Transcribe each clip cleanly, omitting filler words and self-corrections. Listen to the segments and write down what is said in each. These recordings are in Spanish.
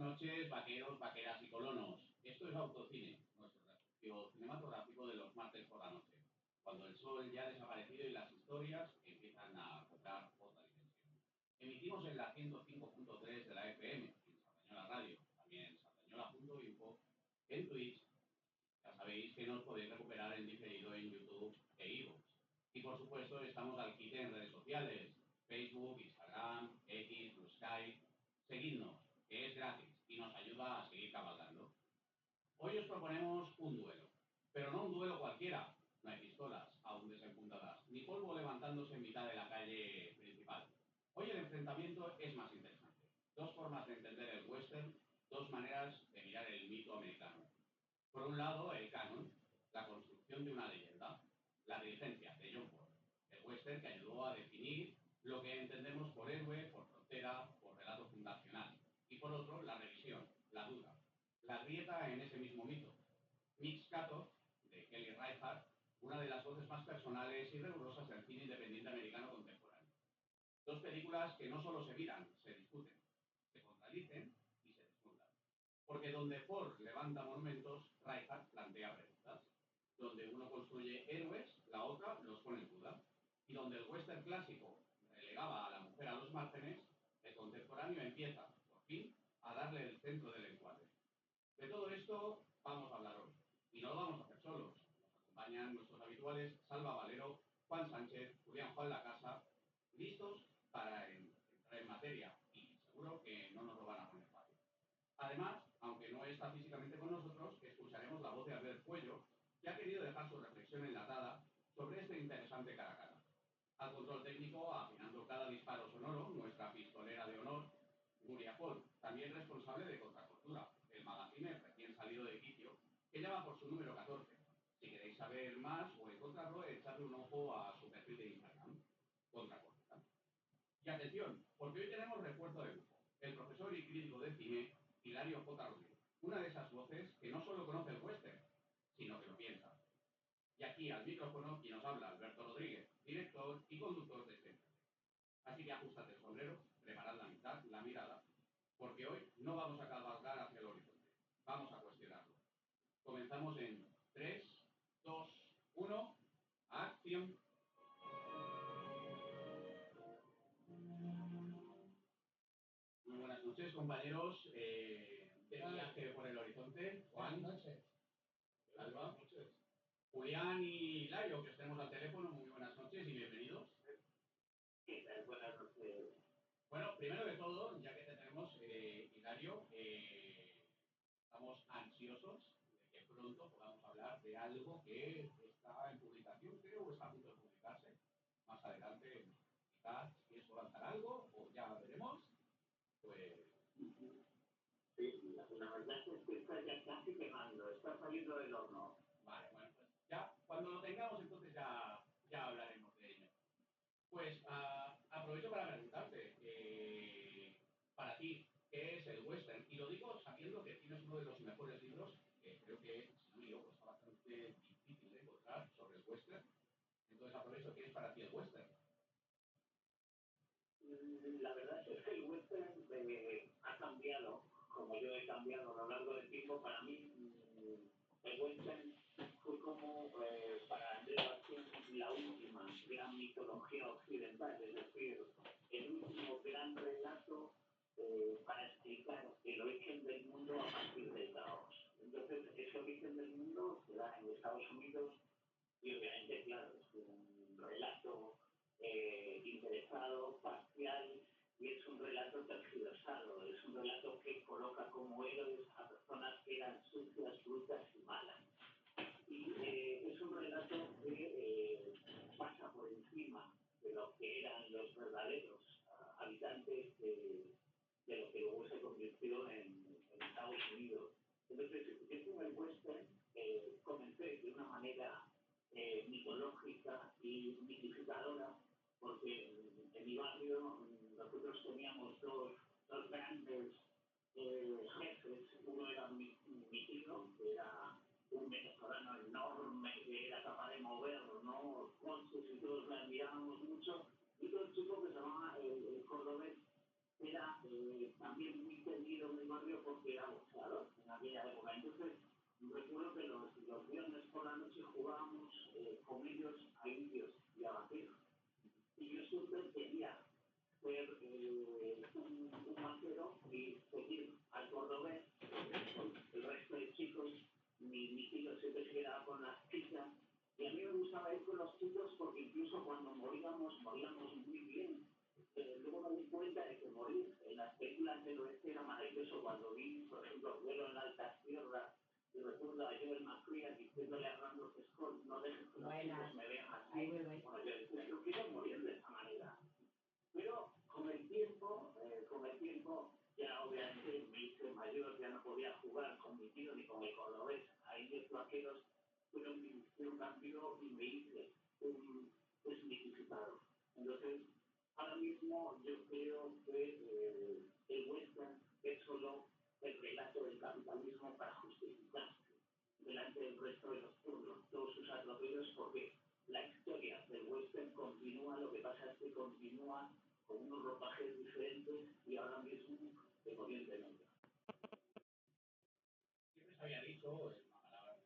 noches, vaqueros, vaqueras y colonos. Esto es Autocine, nuestro refugio cinematográfico de los martes por la noche, cuando el sol ya ha desaparecido y las historias empiezan a cobrar otra dimensión. Emitimos en la 105.3 de la FM, en Sardañola Radio, también en sardañola.info, en Twitch. Ya sabéis que nos podéis recuperar en diferido en YouTube e iVoox. Y por supuesto estamos al quite en redes sociales, Facebook, Instagram, X, Blue Sky. Seguidnos, que es gratis y nos ayuda a seguir cabalgando. Hoy os proponemos un duelo, pero no un duelo cualquiera. No hay pistolas aún desenfundadas, ni polvo levantándose en mitad de la calle principal. Hoy el enfrentamiento es más interesante. Dos formas de entender el western, dos maneras de mirar el mito americano. Por un lado, el canon, la construcción de una leyenda, la diligencia de John Ford, el western que ayudó a definir lo que entendemos por héroe, por frontera, por relato fundacional. Y por otro, la revisión, la duda, la grieta en ese mismo mito. Mitch Cato, de Kelly Reichardt, una de las voces más personales y rigurosas del cine independiente americano contemporáneo. Dos películas que no solo se miran, se discuten, se contradicen y se desnudan. Porque donde Ford levanta monumentos, Reichardt plantea preguntas. Donde uno construye héroes, la otra los pone en duda. Y donde el western clásico relegaba a la mujer a los márgenes, el contemporáneo empieza, por fin, a darle el centro del encuadre. De todo esto vamos a hablar hoy. Y no lo vamos a hacer solos. Nos acompañan nuestros habituales Salva Valero, Juan Sánchez, Julián Juan Lacasa, listos para entrar en materia. Y seguro que no nos lo van a poner fácil. Además, aunque no está físicamente con nosotros, escucharemos la voz de Albert Cuello, que ha querido dejar su reflexión enlatada sobre este interesante cara a cara. Al control técnico, afinando cada disparo sonoro, nuestra pistolera de honor, Nuria Paul, también responsable de Contracultura, el magazine recién salido de quicio, que ya va por su número 14. Si queréis saber más o encontrarlo, echadle un ojo a su perfil de Instagram, Contracultura. Y atención, porque hoy tenemos refuerzo de lujo, el profesor y crítico de cine, Hilario J. Rodríguez, una de esas voces que no solo conoce el western, sino que lo piensa. Y aquí al micrófono quien nos habla, Alberto Rodríguez, director y conductor de este enfoque. Así que ajustate el sombrero, preparad la mitad, la mirada, porque hoy no vamos a cabalgar hacia el horizonte, vamos a cuestionarlo. Comenzamos en 3, 2, 1, acción. Muy buenas noches, compañeros de viaje por el horizonte. Juan. Buenas noches. Salva. Buenas noches. Julián y Hilario, que os tenemos al teléfono, muy buenas noches y bienvenidos. ¿Qué tal? Buenas noches. Bueno, primero de todo, ya que te tenemos, Hilario, estamos ansiosos de que pronto podamos hablar de algo que está en publicación, creo, o está a punto de publicarse. Más adelante, quizás, si eso lanzar algo, o ya veremos, pues... Sí, la verdad es que está ya casi quemando, está saliendo del horno. Vale, bueno, pues ya, cuando lo tengamos, entonces ya hablaremos de ello. Pues aprovecho para preguntarte, para ti, ¿qué es el western? Y lo digo sabiendo que tienes uno de los mejores libros, que creo que, si no me equivoco, está bastante difícil de encontrar sobre el western. Entonces aprovecho, ¿qué es para ti el western? La verdad es que el western ha cambiado, como yo he cambiado a lo largo del tiempo. Para mí, el western fue como para André Bazin la última gran mitología occidental, es decir, el último gran relato para explicar el origen del mundo a partir del caos. Entonces, ese origen del mundo se da en Estados Unidos y obviamente, claro, es un relato interesado, parcial, y es un relato tergiversado, es un relato que coloca como héroes a personas que eran sucias, brutas y malas. Y es un relato que pasa por encima de lo que eran los verdaderos habitantes de lo que luego se convirtió en Estados Unidos. Entonces, yo con el western comencé de una manera mitológica y mitificadora, porque en mi barrio nosotros teníamos dos grandes jefes. Uno era mi tío, que era un venezolano enorme, que era capaz de mover, ¿no? Coches y todos le admirábamos mucho. Y otro chico que se llamaba el cordobés, era también muy querido en el barrio porque Spielberg quería ser un vaquero y seguir al cordobés, el resto de chicos, mi tío siempre se quedaba con las chicas, y a mí me gustaba ir con los chicos porque incluso cuando moríamos muy bien. Luego me di cuenta de que morir en las películas del oeste era maravilloso. Cuando vi, por ejemplo, Vuelo en altas tierras, y recuerdo a Joel McCrea diciéndole a Randolph Scott, no dejes que los chicos me vean así. Bueno, yo decía, yo quiero morir de esa manera. Pero con el tiempo, ya obviamente me hice mayor, ya no podía jugar con mi tío ni con el cordobés. Ahí los vaqueros fueron cambio y me hice un significado. Entonces, ahora mismo yo creo que el western es solo el relato del capitalismo para justificarse delante del resto de los pueblos, todos sus atropellos, porque la historia del western continúa, lo que pasa es que continúa con unos ropajes diferentes y ahora mismo de Oriente Medio. Siempre se había dicho, es una palabra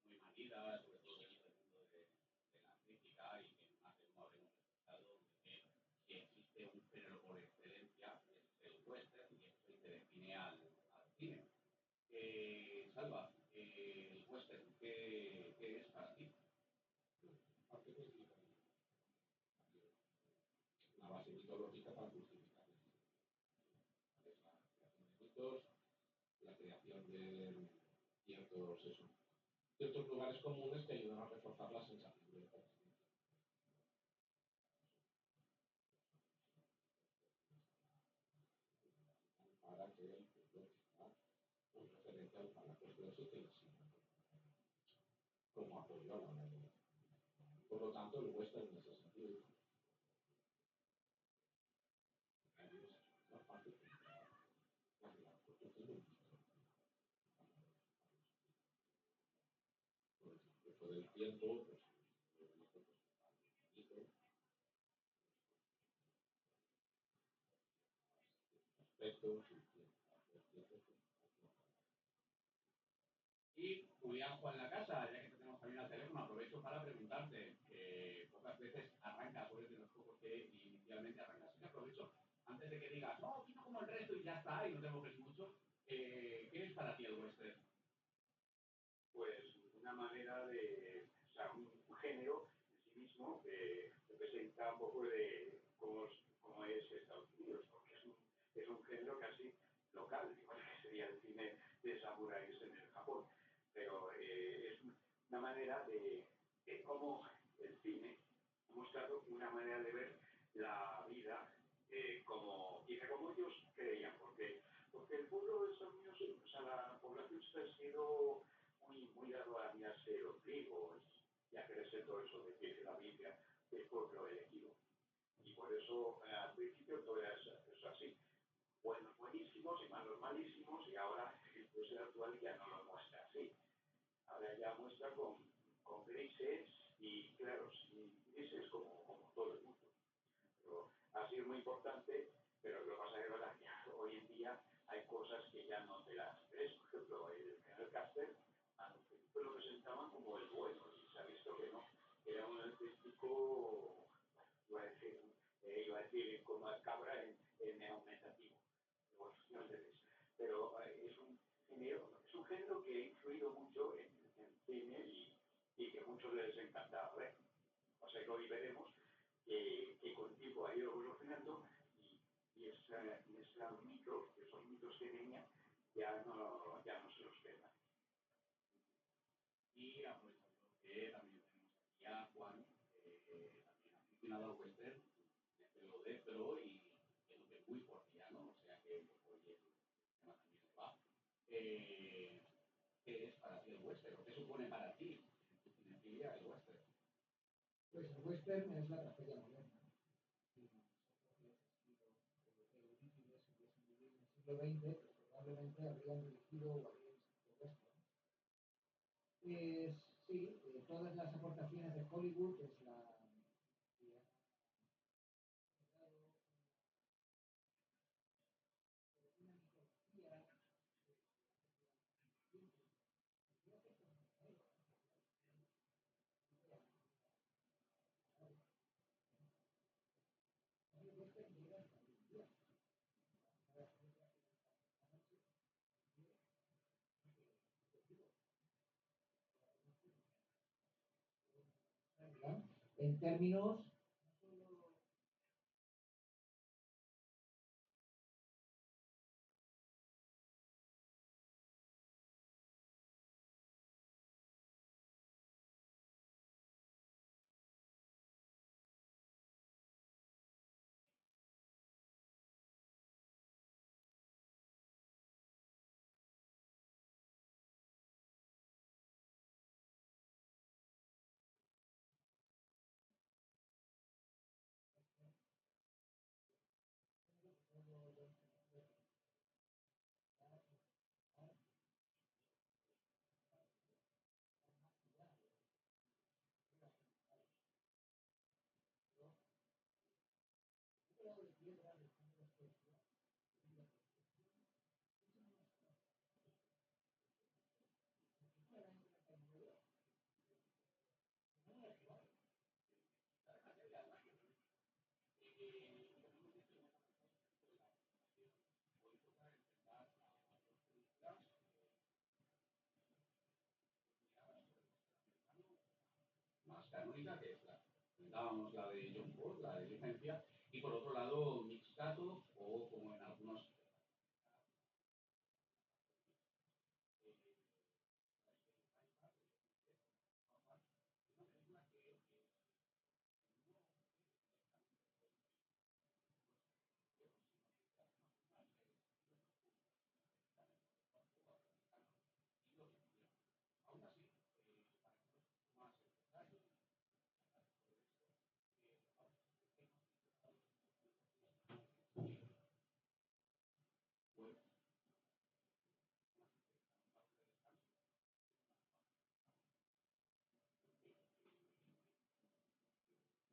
muy manida, sobre todo dentro del mundo de la crítica y que más de uno habremos escuchado, de que si existe un género por excelencia es el western y eso es el que define al cine. Salva, el western, ¿qué es para ti? Parte que sí, una base mitológica para justificar la creación de mitos, la creación de ciertos lugares comunes que ayudan a reforzar la sensación de pertenencia. Para que el pueblo tenga un referente al palacio de eso que le sirva como apoyo a la hora de. Por lo tanto, el western en ese sentido es una parte fundamental de la construcción del mito. Por el transcurso del tiempo, pues, aspectos Y Julián Juan la Casa, ya que tenemos también al teléfono, aprovecho para preguntarte, que pocas veces arranca, por de los pocos que inicialmente arranca, así que aprovecho, antes de que digas, no, opino como el resto y ya está, y no te mojes mucho, ¿qué es para ti el western? Pues una manera de, o sea, un género en sí mismo que representa un poco de cómo es Estados Unidos, porque es un género casi local, igual que sería el cine de samuráis en el Japón, pero es una manera de cómo el cine ha mostrado una manera de ver la vida como ellos creían, porque el pueblo de Estados Unidos, o sea, la población se ha sido muy dado a mirarse los griegos y a creerse todo eso de que la Biblia es pueblo elegido. Y por eso al principio todo era eso así. Buenos buenísimos y malos malísimos, y ahora pues el actual ya no lo muestra así. Ahora ya muestra con grises y claros, y grises como todo el mundo. Pero ha sido muy importante, pero lo que pasa es que ¿verdad? Hoy en día hay cosas que ya no te las crees. Por ejemplo, el general Casper al principio lo presentaban como el bueno, y se ha visto que no. Era un auténtico, iba a decir como el cabra en aumentativo. Bueno, no entendéis. Pero es un género que ha influido mucho en el cine y que a muchos les ha encantado ver. O sea que hoy veremos que con el tiempo ha ido evolucionando y esos mitos que tenía, ya no se los quedan. Y aprovechando que también tenemos aquí a Juan, también aficionado al western, de pro y entiendo que muy porfiano, o sea que hoy el tema también le va. ¿Qué es para ti el western? ¿O qué supone para ti en tu cinefilia el western? Pues el western es la tragedia moderna. Y Sófocles, Eurípides, si hubiesen vivido en el siglo XX, pues probablemente habrían dirigido o habrían escrito western. Sí, todas las aportaciones de Hollywood es la una mitología en términos más canónica, que es la, comentábamos la de John Ford, la de licencia, y por otro lado, Mixcato, o como en algunos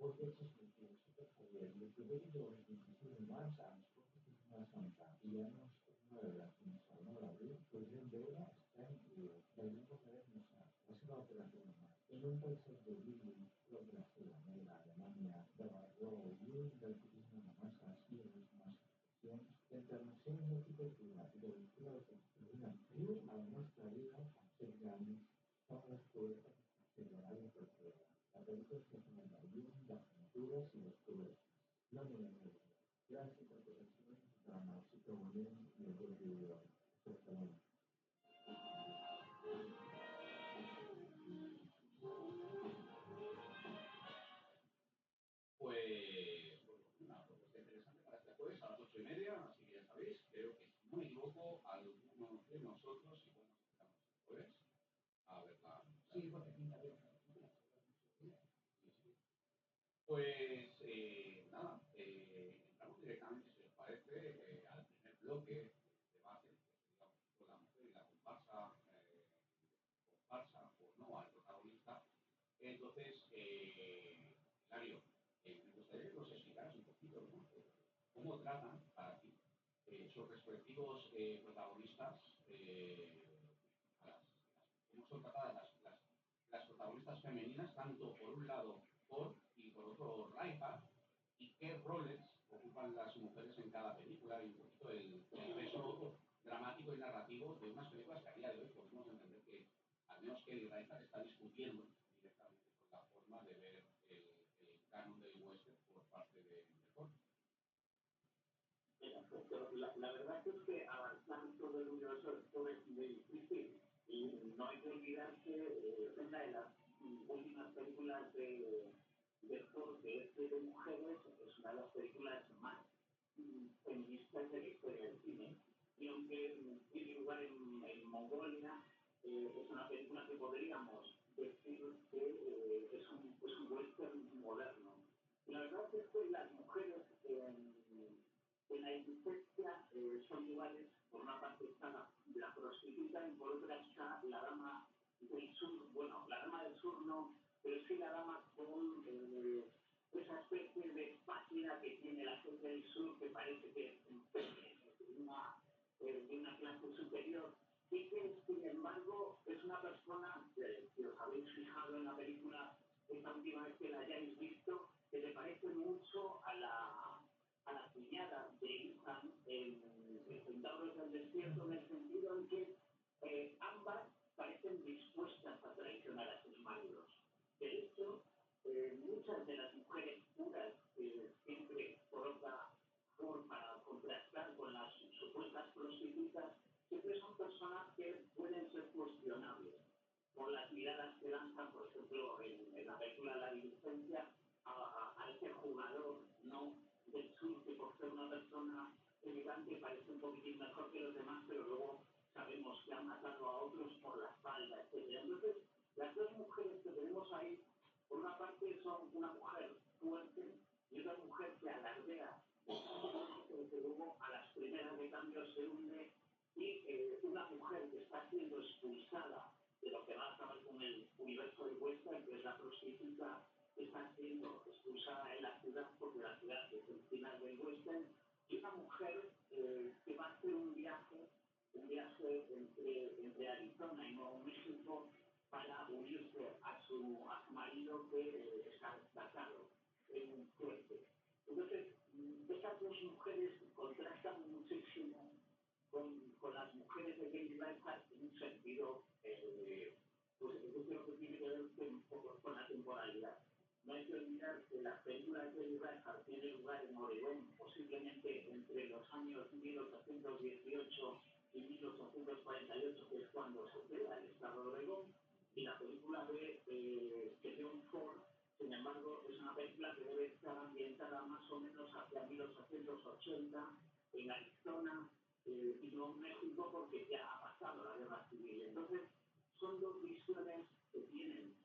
Porque eso es lo que nosotros sabíamos. Lo que veo es muchísimo más a nosotros es una santa. Y ya no es una de las que nos habló la vida, pues de ahora está en río. La misma vez nos ha es una operación más. En un país de Billy, creo que la Alemania, de Barro, y del turismo de masas y de las más la internación es un tipo de ciudad y de la de construir en frío a nuestra vida hace años son las cubiertas generales del cielo. La película se llama las pinturas y los colores. No me la veo. Las interpretaciones, dramas, psicología y el video. Exactamente. pues una propuesta interesante para este jueves a las 8:30, así que ya sabéis, creo que si no me equivoco, algunos de nosotros igual nos esperamos el jueves a ver la. sí, porque pinta bien. Pues nada, entramos directamente, si os parece, al primer bloque de debate, que es, digamos, con la mujer y la comparsa o no al protagonista. Entonces, Hilario, me gustaría que nos explicaras un poquito, ¿no? Cómo tratan para ti sus respectivos protagonistas, cómo son tratadas las protagonistas femeninas, tanto por un lado Ford y por otro Reinhardt, y qué roles ocupan las mujeres en cada película y un poquito el peso dramático y narrativo de unas películas que a día de hoy podemos entender que al menos Kelly Reichardt está discutiendo directamente con la forma de ver el canon del western por parte de Ford. La verdad es que avanzar todo el universo todo es muy difícil y no hay que olvidar que una de las últimas películas de Ford, que es de mujeres, es una de las películas más feministas de la historia del cine. Y aunque tiene lugar en Mongolia, es una película que podríamos decir que es un western moderno. Y la verdad es que las mujeres en la industria son iguales. Por una parte está la prostituta y por otra está la dama del sur. Bueno, la dama del sur no, pero sí la dama con esa especie de página que tiene la gente del sur que parece que es de una clase superior y que sin embargo es una persona que os habéis fijado en la película esta última vez que la hayáis visto, que le parece mucho a la cuñada de Ethan en Centauros del Desierto, en el sentido en que ambas parecen dispuestas a traicionar a sus maridos. De hecho, muchos muchas de las mujeres puras que siempre por otra forma para contrastar con las supuestas prostitutas, siempre son personas que pueden ser cuestionables por las miradas que lanzan, por ejemplo, en la película La Diligencia, a ese jugador, ¿no? Del sur, que por ser una persona elegante parece un poquitín mejor que los demás, pero luego sabemos que ha matado a otros por la espalda, etc. Entonces, las dos mujeres que tenemos ahí, por una parte son una mujer fuerte y otra mujer que alardea, que desde luego a las primeras de cambio se hunde, y una mujer que está siendo expulsada de lo que va a acabar con el universo del western, que es la prostituta, que está siendo expulsada en la ciudad, porque la ciudad es el final del western, y una mujer que va a hacer un viaje entre Arizona y Nuevo México para unirse a su marido que está destacado en un fuerte. Entonces, estas dos mujeres contrastan muchísimo con las mujeres de Kelly Reichardt en un sentido, pues yo creo que tiene que ver un poco con la temporalidad. No hay que olvidar que la película de Kelly Reichardt tiene lugar en Oregón, posiblemente entre los años 1818 y 1848, que es cuando se crea el estado de Oregón, y la película de John Ford, sin embargo, es una película que debe estar ambientada más o menos hacia 1880 en Arizona y Nuevo México, porque ya ha pasado la guerra civil. Entonces, son dos visiones que tienen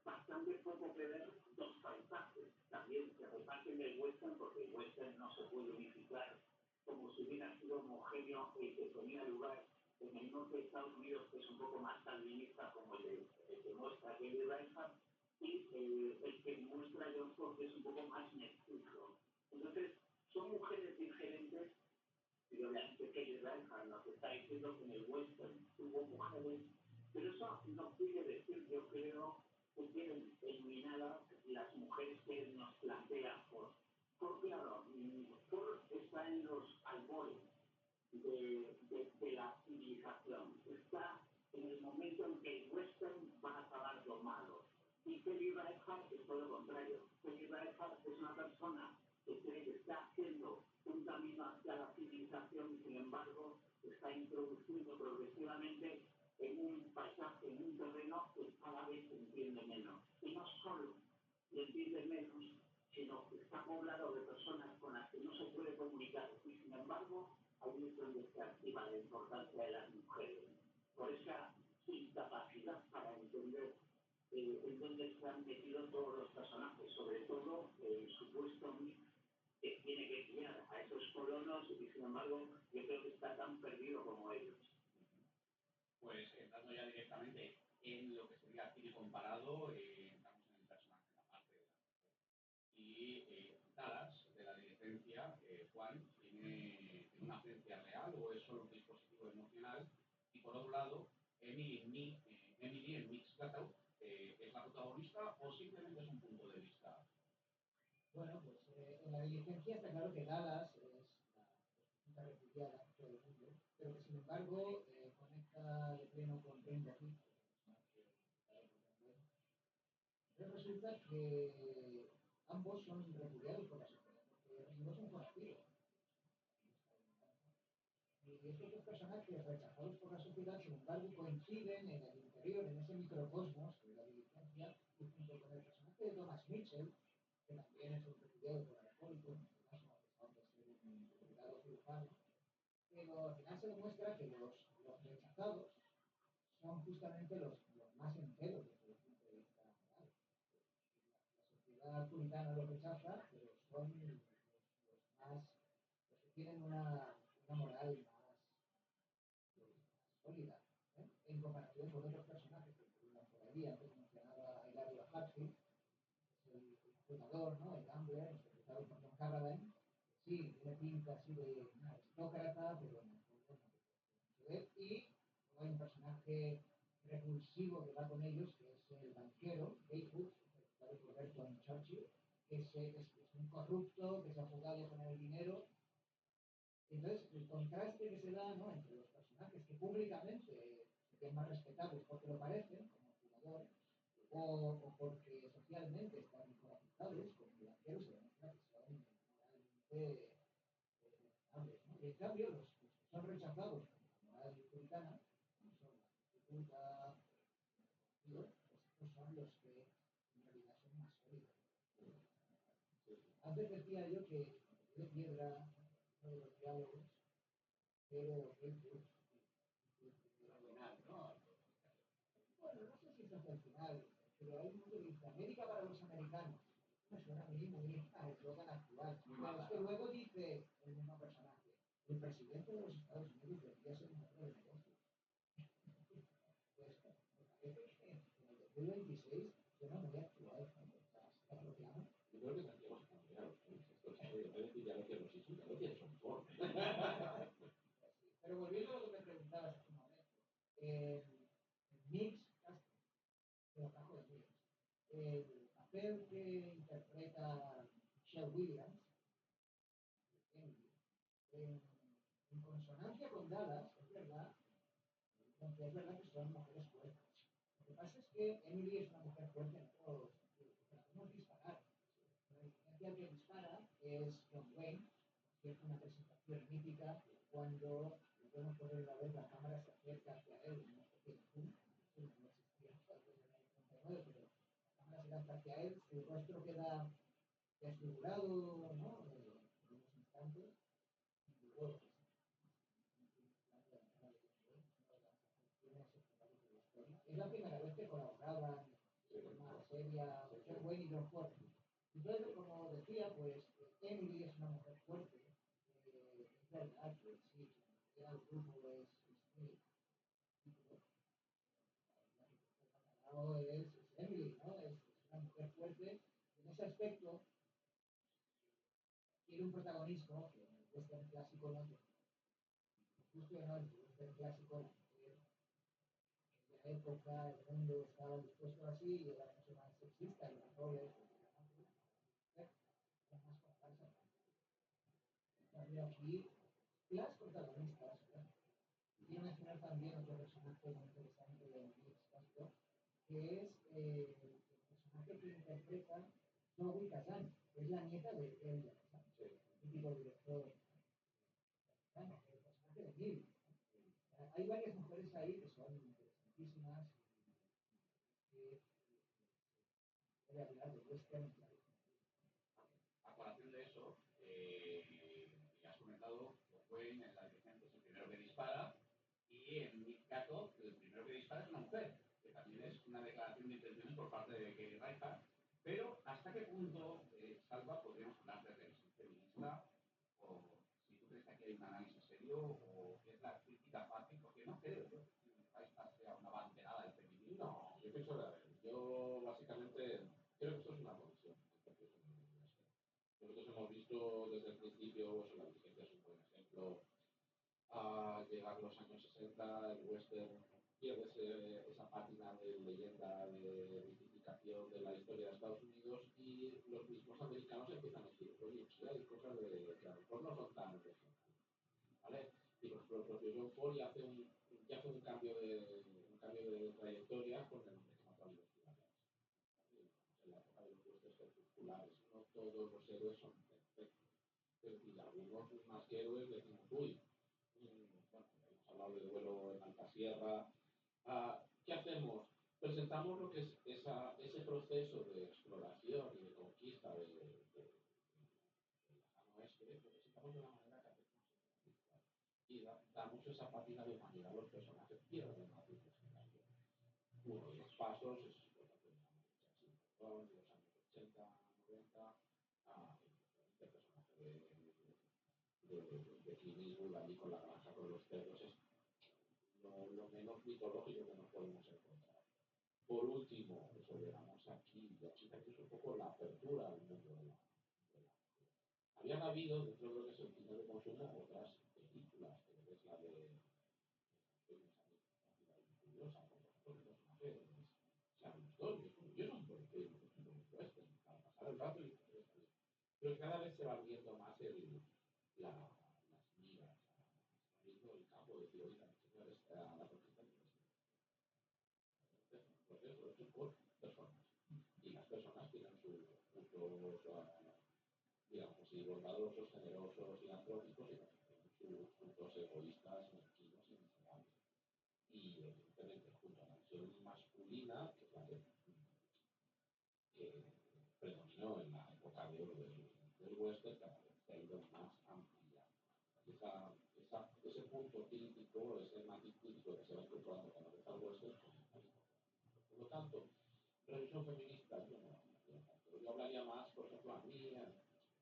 bastante poco que ver, dos paisajes también que reparten el western, porque el western no se puede unificar como si hubiera sido homogéneo el que tenía lugar en el norte de Estados Unidos, que es un poco más calvinista, como el que muestra Kelly Reichardt, y el que muestra John Ford, que es un poco más mestizo. Entonces, son mujeres diferentes, y obviamente Kelly Reichardt nos está diciendo que en el western hubo mujeres, pero eso no quiere decir, yo creo, que tienen eliminadas las mujeres que nos plantea Ford. Ford, claro, Ford está en los albores de la civilización, está en el momento en que el western va a acabar domado. Y Kelly Reichardt es todo lo contrario. Kelly Reichardt es una persona que cree que está haciendo un camino hacia la civilización y sin embargo está introduciendo progresivamente en un paisaje, en un terreno que cada vez se entiende menos. Y no solo se entiende menos, sino que está poblado de personas con las que no se puede comunicar. Y sin embargo, ahí es donde se activa la importancia de las mujeres, por esa incapacidad para entender en dónde se han metido todos los personajes, sobre todo el supuesto mix que tiene que guiar a esos colonos y sin embargo yo creo que está tan perdido como ellos. Pues entrando ya directamente en lo que sería cine comparado, entramos en el personaje, en la parte de la mujer. Y Dallas, de La Diligencia, Juan, tiene una agencia real o es solo un dispositivo emocional. Y por otro lado, Emily en Mixed Cutout, ¿es la protagonista o simplemente es un punto de vista? Bueno, pues en La Diligencia está claro que Dallas es la refugiada del mundo, pero que sin embargo conecta de pleno con Brenda Pitt. Entonces resulta que ambos son repudiados por la sociedad, porque ambos son conocidos. Y estos dos personajes rechazados por la sociedad, sin embargo, coinciden en el interior, en ese microcosmos de La Diligencia, y junto con el personaje de Thomas Mitchell, que también es un refugiado por alcohólico, en este caso, a pesar de ser un refugiado cirujano, pero al final se demuestra que los rechazados son justamente los más enteros desde el punto de vista moral. La sociedad puritana los rechaza, pero son los que tienen una moral más sólida, en comparación con otros personajes que figuran por ahí. Antes mencionaba a Hilario Hadfield, que es el fundador, ¿no? El Gambler, interpretado por John Carradine. Sí, tiene pinta así de un aristócrata, pero en el fondo no tiene mucho que ver. Y hay un personaje repulsivo que va con ellos, que es el banquero, Gatewood, interpretado por Bertrand Churchill, que es un corrupto, que se ha jugado con el dinero. Entonces, el contraste que se da, ¿no?, entre los personajes que públicamente se ven más respetables porque lo parecen, como jugadores, o porque socialmente están mejor ciudades, como blanqueros, se demuestra que son moralmente rechazables, ¿no? Y en cambio, los que son rechazados por la moral puritana, como son la prostituta, pues estos son los que en realidad son más sólidos. Antes decía yo que de piedra uno de los diálogos, pero qué duro. Al final, ¿no? Bueno, no sé si es hacia el final, pero hay uno que dice América para los americanos. Me suena a mí muy a eslogan actual. Muy Pero es mala, que ¿no? luego dice el mismo personaje, el presidente de los Estados Unidos debería ser un hombre de negocios. Pues me parece que en el 2026 suena muy actual esta proclama. Yo creo que tendríamos que cambiar los países. Esto sabe, en vez de decir ya no quiero los hijos, ya no quiero son por. Pero volviendo a lo que me preguntabas hace un momento, el mix, el atajo de mix, el papel que interpreta Michelle Williams, Emily, en consonancia con Dallas, es verdad, aunque es verdad que son mujeres fuertes. Lo que pasa es que Emily es una mujer fuerte en todos los sentidos, porque la podemos disparar. La diferencia al que dispara es John Wayne, que es una presentación mítica cuando podemos poder ver la cámara se acerca hacia él en una especie de zoom, no existía hasta el 39, pero la cámara se lanza hacia él, su rostro queda desfigurado, ¿no? En unos instantes, y luego es la primera vez que colaboraban de forma seria John Wayne y John Ford. Entonces, como decía, pues Emily es una mujer fuerte. Es verdad que sí, quien el grupo es Smith. Es Emily, ¿no? Es una mujer fuerte. En ese aspecto, tiene un protagonismo que en el western clásico no tiene. Justo en el western clásico, la mujer la época, el mundo estaba dispuesto así y era mucho más sexista y los roles eran más comparsas. Cambio aquí, las protagonistas, ¿verdad? Y quiero mencionar también otro personaje muy interesante de Mix Casco, que es el personaje que interpreta Zoe Kazan, que es la nieta de Elia Kazan, el típico director mexicano, el personaje de Mil. Hay varias mujeres ahí que son interesantísimas y que hablar de western. A colación de eso, ya has comentado que Wayne en la dirección es el primero que dispara y en mi caso el primero que dispara es una mujer, que también es una declaración de intenciones por parte de Kelly Reichardt. Pero ¿hasta qué punto, Salva, podríamos hablar de revisión feminista? O si tú crees que aquí hay un análisis serio o es la crítica fácil, porque no creo yo que Reichardt sea una banderada del feminismo. No, yo pienso que, a ver, yo básicamente creo que esto es una condición. Nosotros hemos visto desde el principio, pues, la vigencia es un buen ejemplo. A llegar los años 60, el western pierde esa pátina de leyenda, de mitificación de la historia de Estados Unidos y los mismos americanos empiezan a decir, oye, sí hay cosas que a lo mejor no son tan originales, ¿vale? Y por ejemplo, el propio John Ford ya hace un cambio de trayectoria con el hombre que mató a los ciudadanos. En la época de los westerns crepusculares, no todos los héroes son perfectos. Es decir, algunos más que héroes decimos, uy, bueno, hemos hablado de duelo en alta sierra. ¿Qué hacemos? Presentamos lo que es ese proceso de exploración y de conquista del lejano oeste, lo presentamos de una manera que hacemos y damos esa pátina de humanidad a los personajes, pierden la profesionalidad. Uno de los pasos es lo que hacemos en los años 80, 90, el personaje de Clint Eastwood allí con la granja, con los cerdos, es lo menos mitológico que nos podemos encontrar. Por último, eso llegamos aquí, y aquí también es un poco la apertura al mundo de la. Habían habido, dentro de lo que es el cine de consumo, otras películas, que es la de curiosa, como por ejemplo, el personaje de Sharon Stone, y es un buen film, es un buen western, para pasar el rato y pero cada vez se va viendo más las miras, abriendo el campo, de decir, oiga, señores, la conquista no es un proceso hecho por personas. Y las personas tienen su puntos, digamos así, bondadosos, generosos, filantrópicos y también tienen sus puntos egoístas, mezquinos y miserables. Y evidentemente, junto a la visión masculina, que es la que predominó en la época de oro del western, cada vez se ha ido más ampliando. Ese punto crítico, ese matiz crítico que se va incorporando cada vez al western, pues es más importante. Por lo tanto, revisión feminista, yo no hablaría tanto. Yo hablaría más, por ejemplo, a mí,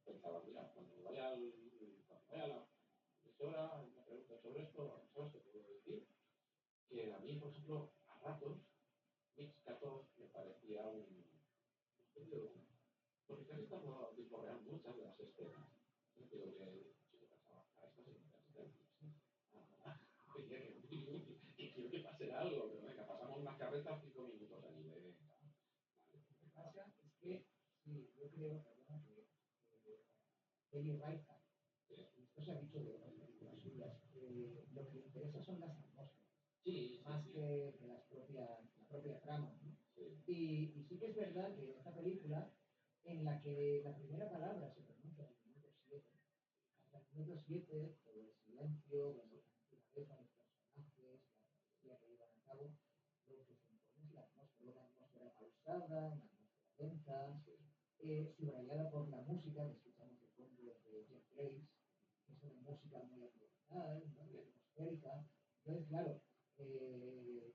pensaba, mira, cuando vaya a la profesora y me pregunta sobre esto, ¿sabes qué puedo decir? Que a mí, por ejemplo, a ratos, Mix 14 me parecía un periodo, porque casi está rodado en tiempo real muchas de las escenas. Yo creo que yo pensaba, a esta señora está en y quiero que pase algo, pero venga, pasamos unas carretas 5 minutos allí de venga. Lo que pasa es que, sí, yo creo, perdona, que Eli Reichardt, esto se ha dicho de otras películas suyas, lo que le interesa son las atmósferas, Sí, más sí, que la propia trama, ¿no? sí. Y sí que es verdad que esta película, en la que la primera palabra se pronuncia en el minuto 7, hasta el minuto 7, todo el silencio, cuando la naturaleza, los personajes, la travesía que llevan a cabo, lo que se impone es la atmósfera, una atmósfera pausada, una atmósfera densa, subrayada por la música, que escuchamos de fondo de Jeff Grace, que es una música muy ambiental, muy atmosférica. Entonces, claro,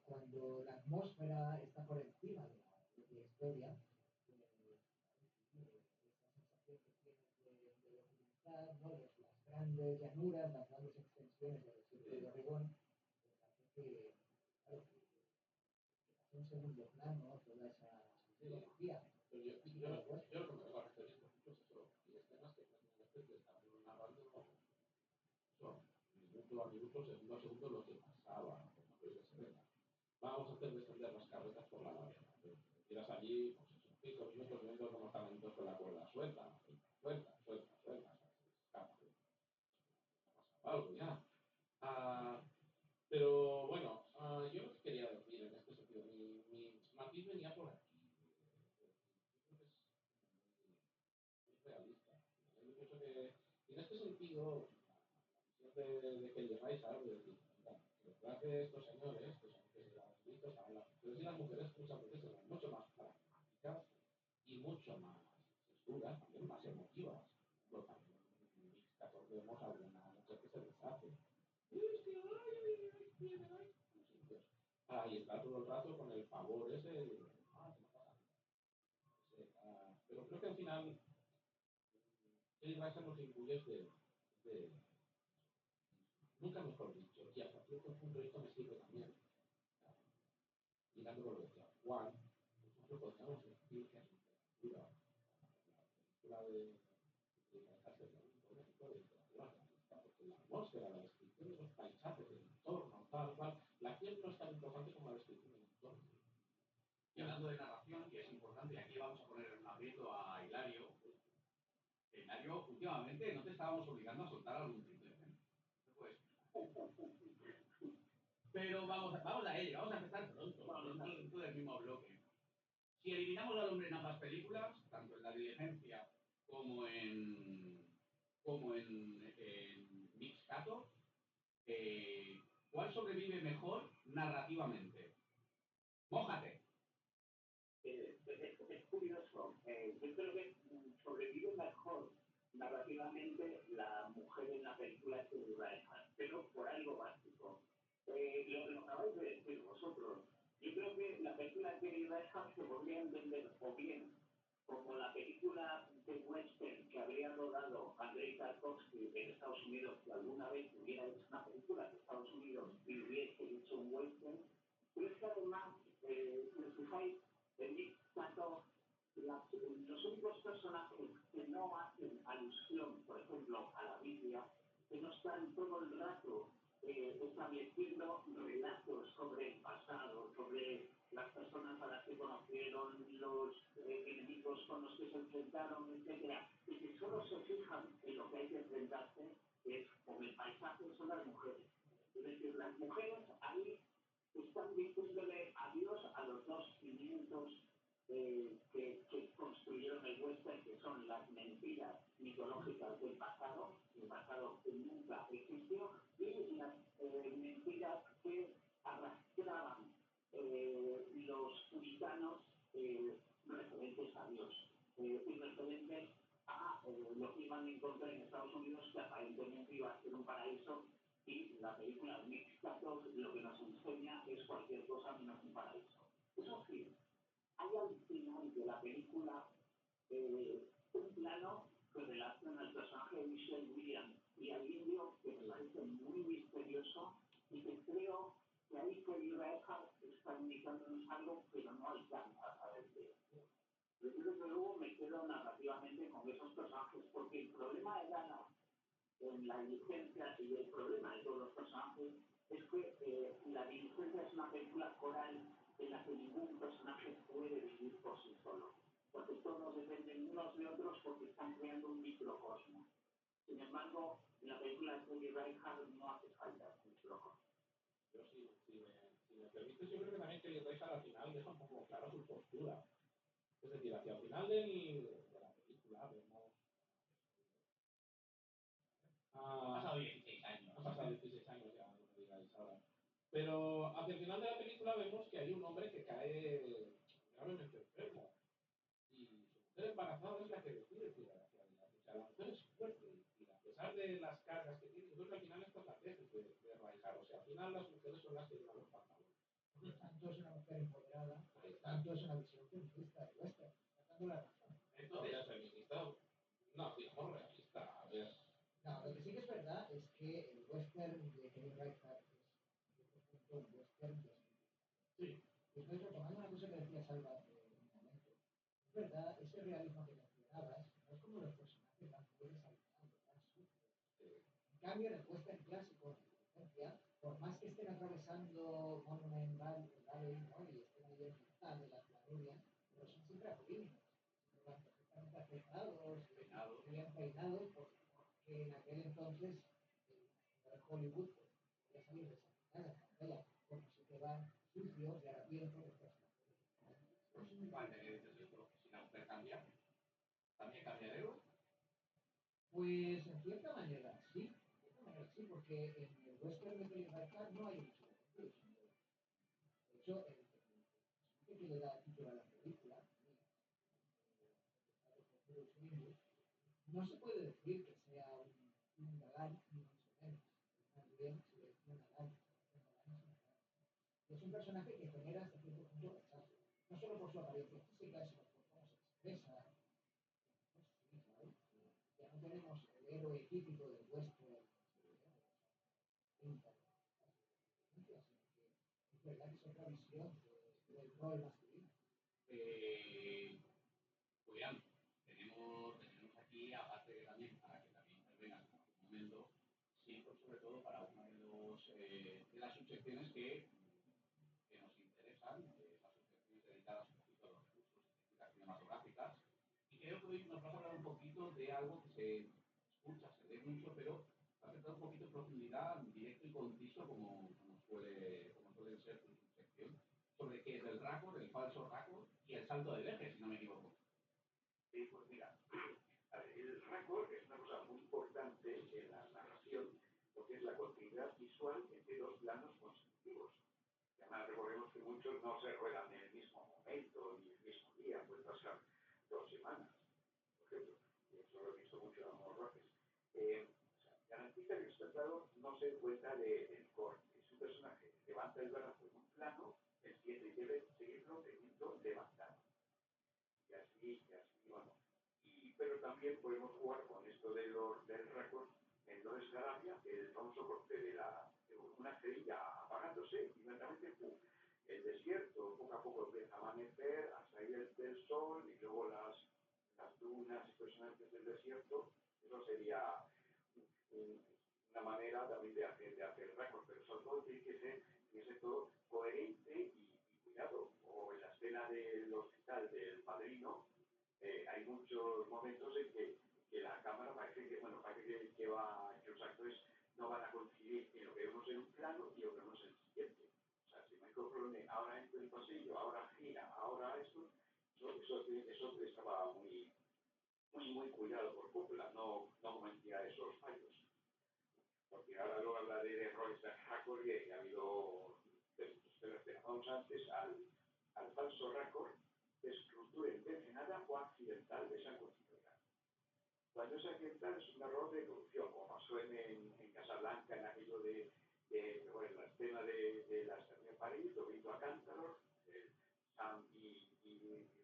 cuando la atmósfera está por encima de la propia historia, esta sensación que tienes de documental, ¿no? Las grandes llanuras, las grandes extensiones del desierto de Oregón, pues hace claro, que pasa en segundo plano toda esa psicología. Pero yo lo que me vengo a referir, por ejemplo, es eso, y escenas que prácticamente te están narrando son minuto a minuto, segundo a segundo lo que pasaba, por ejemplo, yo que sé, venga, vamos a hacer descender las carretas por la ladera. Tiras allí, pues eso, 5 minutos viendo cómo están lentos con la cuerda, suelta, escapa, pasa algo ya. Pero bueno, yo lo que quería decir en este sentido, mi matiz venía por aquí. Yo creo que es muy realista. Yo pienso que en este sentido, la visión de Kelly Reichardt, de decir, mira, detrás de estos señores, que son que las listas, las mujeres muchas veces eran mucho más pragmáticas y mucho más duras, también más emotivas. Por ejemplo, también en Mix 14 vemos a alguna mujer que se deshace. Y está todo el rato con el favor ese de, que no pasa nada. Pero creo que al final el Raza nos incluye de, nunca mejor dicho, y hasta cierto punto esto me sirve también, mirando con lo que decía Juan, nosotros podríamos decir que es literatura, la película de un ejemplo de literatura realista, porque la atmósfera, la descripción de los paisajes, el entorno, tal cual, la acción no es tan importante como la descripción del entorno. Y hablando de narración, que es importante, aquí vamos a poner un aprieto a Hilario. Hilario, últimamente no te estábamos obligando a soltar algún triple, ¿eh? Pues, pero vamos a ello, vamos a empezar pronto, dentro del mismo bloque. Si eliminamos al hombre en ambas películas, tanto en La Diligencia como en Mix 14, ¿cuál sobrevive mejor narrativamente? ¡Mójate! Es curioso. Yo creo que sobrevive mejor narrativamente la mujer en la película de Reichardt, pero por algo básico. Lo acabáis de decir vosotros. Yo creo que la película de Reichardt se podría entender o bien como la película de western que habría rodado Andrei Tarkovsky en Estados Unidos, si alguna vez hubiera hecho una película de Estados Unidos y hubiese hecho un western, pero es que además, si os fijáis, en Mix 14, los únicos personajes que no hacen alusión, por ejemplo, a la Biblia, que no están todo el rato estableciendo relatos sobre el pasado, sobre las personas a las que conocieron, los enemigos con los que se enfrentaron, etcétera, y que solo se fijan en lo que hay que enfrentarse, que es con el paisaje, son las mujeres. Es decir, las mujeres ahí están diciéndole adiós a los dos cimientos que construyeron el western, que son las mentiras mitológicas del pasado, el pasado que nunca existió, y las mentiras que arrastraban los puritanos referentes a Dios y referentes a lo que iban a encontrar en Estados Unidos, que aparentemente iba a ser un paraíso, y la película de Mix 14 lo que nos enseña es cualquier cosa menos un paraíso. Eso sí, hay al final de la película un plano que relaciona al personaje de Michelle Williams y al indio que me parece muy misterioso y que creo que ahí Kelly Reichardt está indicándonos algo, pero no alcanza a saber qué es. Yo creo que luego me quedo narrativamente con esos personajes, porque el problema de Dana en la diligencia y el problema de todos los personajes es que la diligencia es una película coral en la que ningún personaje puede vivir por sí solo, porque todos dependen unos de otros porque están creando un microcosmos. Sin embargo, en la película de Kelly Reichardt no hace falta ese microcosmos. Yo si me permites, yo creo que también Kelly Reichardt al final deja un poco clara su postura. Es decir, hacia el final de la película vemos... Han pasado 16 años. Han pasado 16 años ya, no me digáis ahora. Pero hacia el final de la película vemos que hay un hombre que cae gravemente enfermo. Y su mujer embarazada es la que decide tirar hacia adelante. O sea, la mujer es fuerte y a pesar de las cargas que tiene, yo creo que al final esta es la tesis de Reichardt. O sea, al final las mujeres son las que llevan los pantalones. Por lo tanto, es una mujer empoderada, por lo tanto, es una visión feminista del western. Está dando la razón. Entonces, feminista, no, digamos realista. A ver. No, lo que sí que es verdad es que el western de Kelly Reichardt es un western de Sí. Y estoy retomando una cosa que decía Salva hace un momento. Es verdad, ese realismo que mencionabas no es como los personajes van muy desalentados, van sucios. En cambio, en el western clásico, en la licencia, por más que estén atravesando Monument Valley, ¿no? Y estén ahí en mitad de las planurias, pero son siempre apolíneos. Van perfectamente afeitados, y bien peinados, porque en aquel entonces el Hollywood pues, podía salir de esa mitad de la pantalla, como si te van sucios de harapientos de personas. ¿Cuál te dices esto? Si la mujer cambia, ¿también cambia el héroe? Pues en cierta manera sí, porque en el western de Kelly Reichardt no hay mucho de hecho, el personaje que le da título a la película, no se puede decir que sea un galán, ni mucho menos. Más bien se le dice un galán, es un personaje que genera hasta cierto punto rechazo, no solo por su apariencia física, sino por cómo se expresa. Pues sí, claro. Ya no tenemos el héroe típico del western, sino que es verdad que es otra visión del rol masculino. Julián, tenemos aquí, aparte de también, para que también intervengas en algún momento, siempre sobre todo para una de las subsecciones que nos interesan, las subsecciones dedicadas un poquito a los recursos y técnicas cinematográficas. Y creo que hoy nos vas a hablar un poquito de algo que se escucha, se ve mucho, pero vas a entrar un poquito en profundidad, directo y conciso, como suele ser tu subsección, sobre qué es el raccord, el falso raccord y el salto del eje, si no me equivoco. Sí, pues mira, a ver, el raccord es una cosa muy importante en la narración, porque es la continuidad visual entre dos planos consecutivos. Además, recordemos que muchos no se ruedan en el mismo momento ni el mismo día, puede pasar 2 semanas, por ejemplo, y eso lo he visto mucho en algunos rodajes. Garantiza que el espectador no se dé cuenta del corte. Si un personaje levanta el brazo en un plano, el siguiente debe seguirlo teniendo levantado. Bueno. Pero también podemos jugar con esto del récord en Lord Arabia, el famoso corte de una estrella apagándose y inmediatamente ¡pum! El desierto, poco a poco empieza a amanecer, a salir del sol y luego las dunas impresionantes del desierto. Eso sería una manera también de hacer récord, pero sobre todo tiene que ser todo coherente y cuidado. O en la escena del hospital del padrino, hay muchos momentos en que la cámara parece que los actores no van a coincidir en lo que vemos en un plano y lo que vemos en el siguiente. O sea, si Michael Corleone ahora entra en el pasillo, ahora gira, ahora esto, Eso estaba muy cuidado por Coppola, no cometía esos fallos. Porque ahora luego hablaré de errores de Hackor y ha habido, pero vamos antes al falso récord de estructura intencionada o accidental de esa constructora. Cuando es accidental es un error de producción, como pasó en Casablanca, en aquello bueno, la escena de la estación de París, lo visto a Cántaro, Sam y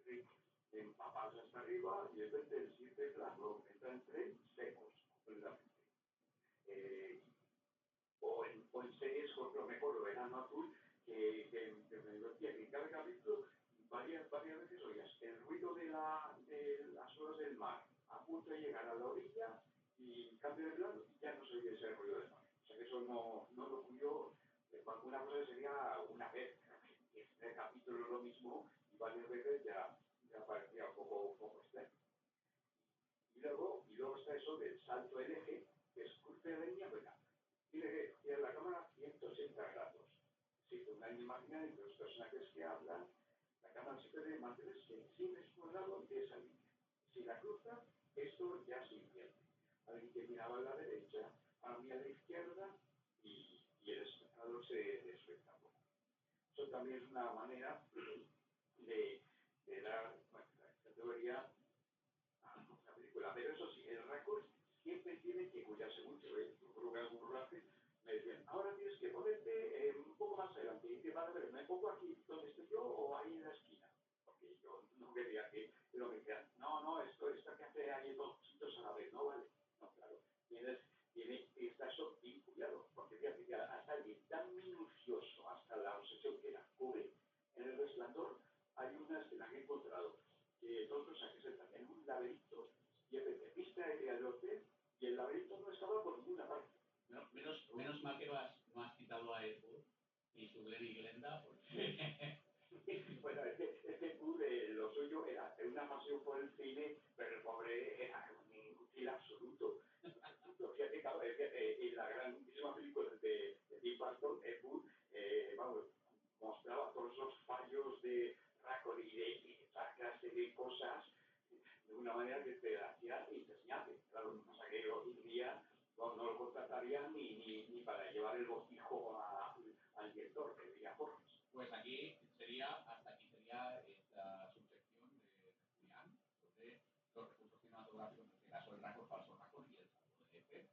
Rick empapados hasta arriba, y de repente el siguiente plano entra en tren secos, completamente. O en series, lo mejor, lo Verano Azul, que me divertía que en cada capítulo varias veces oías el ruido de las olas del mar a punto de llegar a la orilla y cambio de plano y ya no se oye ese ruido del mar. O sea que eso no lo cuyo, una cosa sería una vez, que este capítulo es lo mismo y varias veces ya parecía un poco extraño. Y luego está eso del salto del eje, que es cruce de línea, venga, tiene que girar la cámara 180 grados. Si tú una imagen entre los personajes que hablan, la cámara siempre debe mantenerse siempre en un lado de esa línea. Si la cruza, esto ya se invierte. Alguien que miraba a la derecha, a mí a la izquierda, y el espectador se desfecta un poco. Eso también es una manera de dar, bueno, la categoría a una película. Pero eso sí, el récord siempre tiene que cuidarse mucho. Yo creo que algún rodaje me decían, ahora tienes que ponerte un poco más adelante. Y te van a ver, ¿me pongo aquí donde estoy yo o ahí en la esquina? Porque yo no quería pero me decían, no, esto que hace ahí dos sitios a la vez, no vale. No, claro, tiene que estar eso bien cuidado. Porque fíjate que hasta alguien tan minucioso, hasta la obsesión que era Kubrick, en El Resplandor, hay una escena que he encontrado que todos los personajes están en un laberinto y el vista del hotel y el laberinto no estaba por ninguna parte. Menos mal que no has citado a Ed Wood y su Glenn y Glenda, porque Bueno, este Wood, lo suyo era una pasión por el cine, pero el pobre era un inútil absoluto. Fíjate, en la grandísima película de Tim Burton, Ed Wood, vamos, mostraba todos esos fallos de récord y de esa clase de cosas de una manera que te hacía inseñable. Claro, lo que pasa que hoy en día no lo contratarían ni para llevar el botijo al director, que diría Forrest. pues hasta aquí sería esta subsección de Julián sobre los recursos cinematográficos, en este caso el récord, falso récord y el salto de F.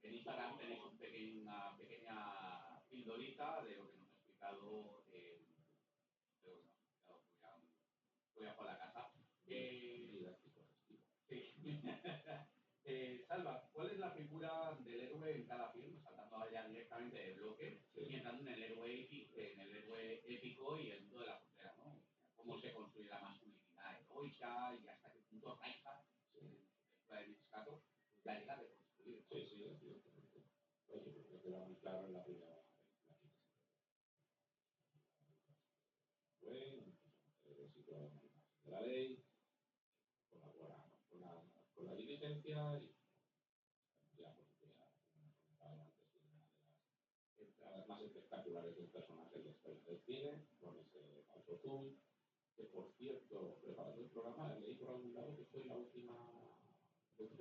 En Instagram tenéis una pequeña pildorita de lo que nos ha explicado Julián por la casa. Salva, ¿cuál es la figura del héroe en cada film? Saltando ya directamente del bloque y entrando en el héroe épico y el mundo de la frontera, ¿no? Cómo se construye la masculinidad heroica y hasta qué punto Reinhardt, la de Mixcato, la llega a deconstruir. Sí, evidentemente. Pues yo creo que queda muy claro en la primera. Situado de la ley, colabora con la diligencia y ya porque antes tiene una de las entradas más espectaculares del personaje de la historia del cine, con ese falso zoom, que por cierto, preparando el programa, leí por algún lado que fue el último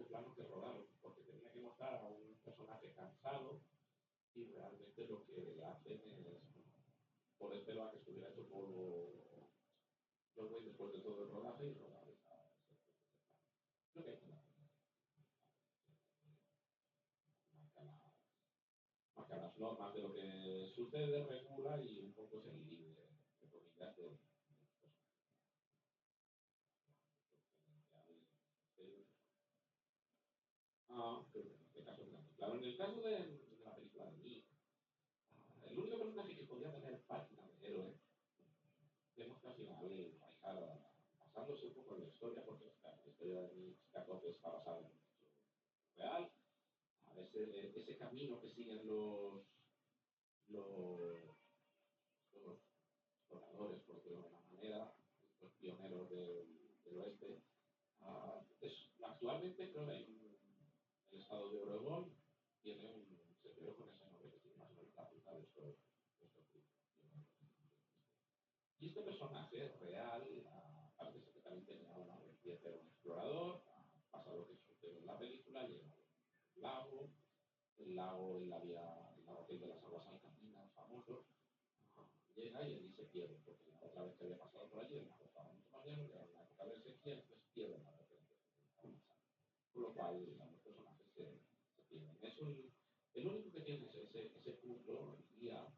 plano que rodaron, porque tenía que mostrar a un personaje cansado y realmente lo que hacen es ponértelo a que estuviera hecho por los güeyes después de todo el rodaje y rodar creo que hay que marca las normas de lo que sucede, regula y un poco es el libre de comillas de creo que en este caso claro, en el caso de la película de mí, el único personaje que podía tener página de héroe vemos que al final basándose un poco en la historia, porque la historia de Nick Scatoff está basada en un hecho real, ese camino que siguen los exploradores, por decirlo de alguna manera, los pioneros del oeste. Actualmente creo que hay el estado de Oregón tiene un sendero con ese nombre que tiene más o menos la ruta de estos y este personaje real, aparte de que también tenía una vertiente de un explorador, pasa lo que sucede en la película, llega al lago, el lago aquel de las aguas alcalinas famoso, llega y allí se pierde, porque la otra vez que había pasado por allí el lago estaba mucho más lleno, era una época de sequía, entonces pierde la referencia. Con lo cual los personajes se pierden. El único que tiene ese punto, el guía,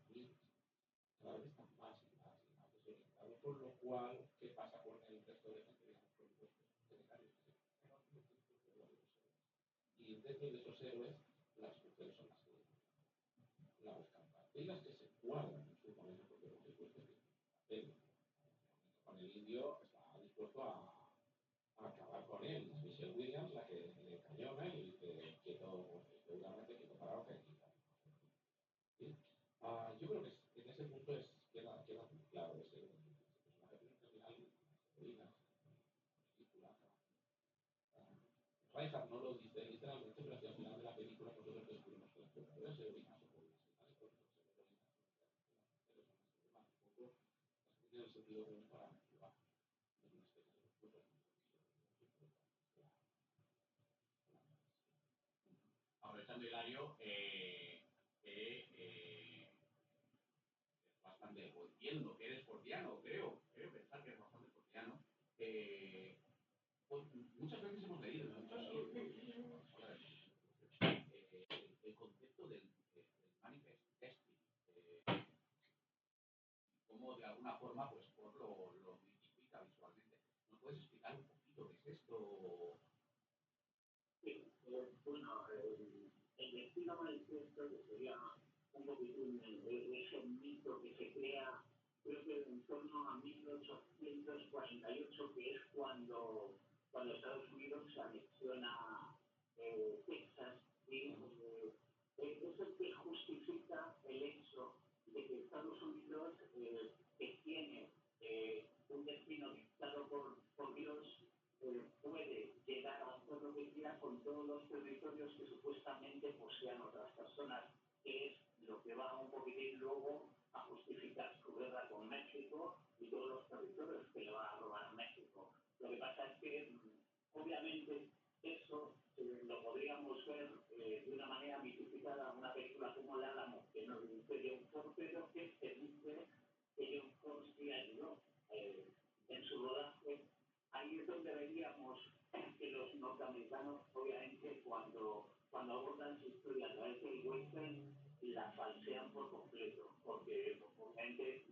cada vez está más y más y más desorientado, con lo cual, ¿qué pasa con el resto de gente? Digamos, con los secretarios y dentro de esos héroes, las mujeres son las que la buscan y las que se guardan en su momento, porque por supuesto que con el indio está dispuesto a acabar con él. Es Michelle Williams la que le cañona y dice, quieto, seguramente quieto parado que aquí. ¿Sí? Yo creo que en ese punto queda muy claro ese personaje, pero al final, heroína, película, Reinhardt no lo dice literalmente, pero hacia el final de la película nosotros descubrimos que las verdaderas heroínas o las finales por ser heroínas son las tienen el sentido común para actuar en una especie de cosas. Aprovechando Hilario, es bastante, o entiendo que eres fortiano, creo pensar que es bastante fortiano. Pues, muchas veces hemos leído en muchos sitios el concepto del manifest destiny, cómo de alguna forma pues por lo mitifica visualmente. ¿Nos puedes explicar un poquito qué es esto? Sí, bueno, el destino manifiesto, que sería un poquito ese mito que se crea, creo que en torno a 1848, que es cuando Estados Unidos se anexiona Texas, y es el que justifica el hecho de que Estados Unidos, que tiene un destino dictado por Dios, puede llegar a hacer lo que quiera con todos los territorios que supuestamente posean otras personas, que es lo que va un poquitín luego a justificar su guerra con México y todos los territorios que le va a robar a México. Lo que pasa es que, obviamente, eso lo podríamos ver de una manera mitificada en una película como El Álamo, que no dice John Ford, pero que se dice que John Ford sí ayudó en su rodaje. Ahí es donde veríamos que los norteamericanos, obviamente, cuando abordan su historia a través del western, la falsean por completo, porque obviamente